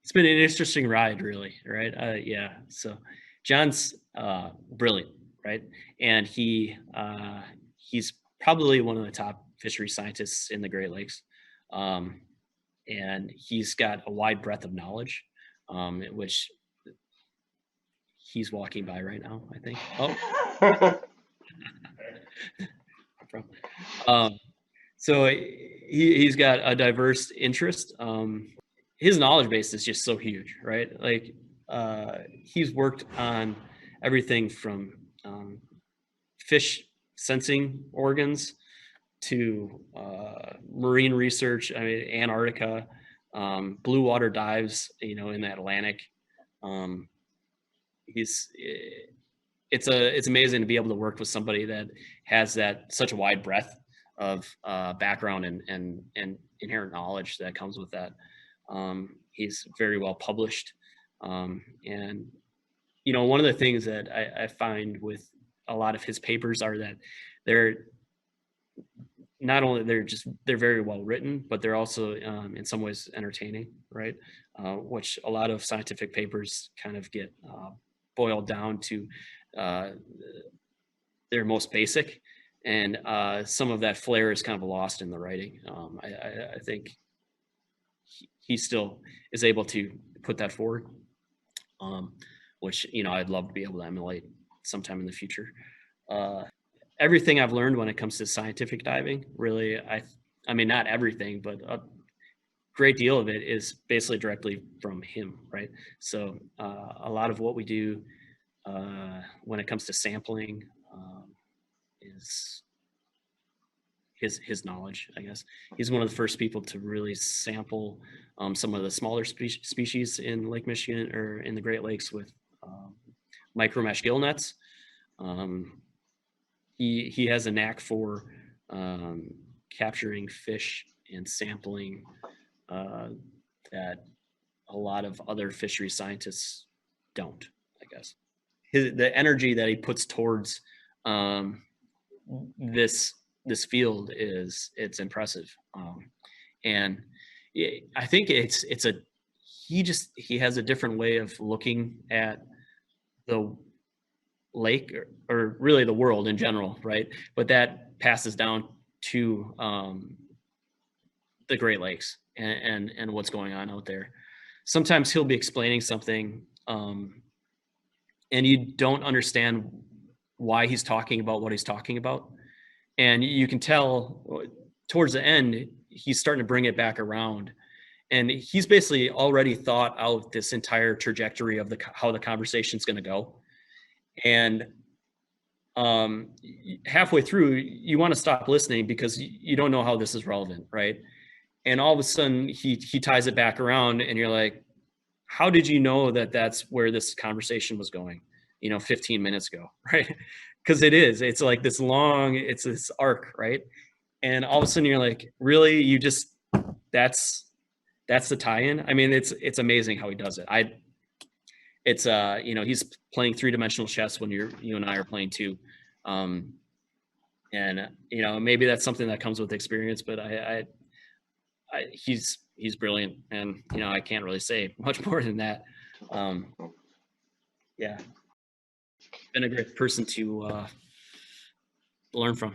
it's been an interesting ride, really, right? Yeah. So John's brilliant, right? And he's probably one of the top fishery scientists in the Great Lakes, um, and he's got a wide breadth of knowledge, which he's walking by right now, I think. Oh, um, so he's got a diverse interest. His knowledge base is just so huge, right? Like he's worked on everything from fish sensing organs to marine research. I mean, Antarctica, blue water dives, in the Atlantic. Um, he's it's amazing to be able to work with somebody that has that such a wide breadth of background and inherent knowledge that comes with that. He's very well published, and one of the things that I find with a lot of his papers are that they're not only they're very well written, but they're also in some ways entertaining, right? Which a lot of scientific papers kind of get boiled down to uh, their most basic, and some of that flair is kind of lost in the writing. I think he still is able to put that forward, which I'd love to be able to emulate sometime in the future. Everything I've learned when it comes to scientific diving, really, I mean, not everything, but a great deal of it is basically directly from him, right? So a lot of what we do when it comes to sampling is his knowledge, I guess. He's one of the first people to really sample some of the smaller species in Lake Michigan or in the Great Lakes with micro mesh gill nets. He has a knack for capturing fish and sampling that a lot of other fishery scientists don't, I guess. The energy that he puts towards this field it's impressive, and I think he has a different way of looking at the lake or really the world in general, right? But that passes down to the Great Lakes and what's going on out there. Sometimes he'll be explaining something and you don't understand why he's talking about what he's talking about. And you can tell towards the end, he's starting to bring it back around. And he's basically already thought out this entire trajectory of how the conversation's going to go. And halfway through, you want to stop listening because you don't know how this is relevant, right? And all of a sudden, he ties it back around, and you're like, how did you know that that's where this conversation was going, 15 minutes ago, right? Because it's like this long, it's this arc, right? And all of a sudden you're like, really, that's the tie-in. I mean, it's amazing how he does it. He's playing 3-dimensional chess when you and I are playing too. And maybe that's something that comes with experience, but he's brilliant, and I can't really say much more than that. Yeah, been a great person to learn from.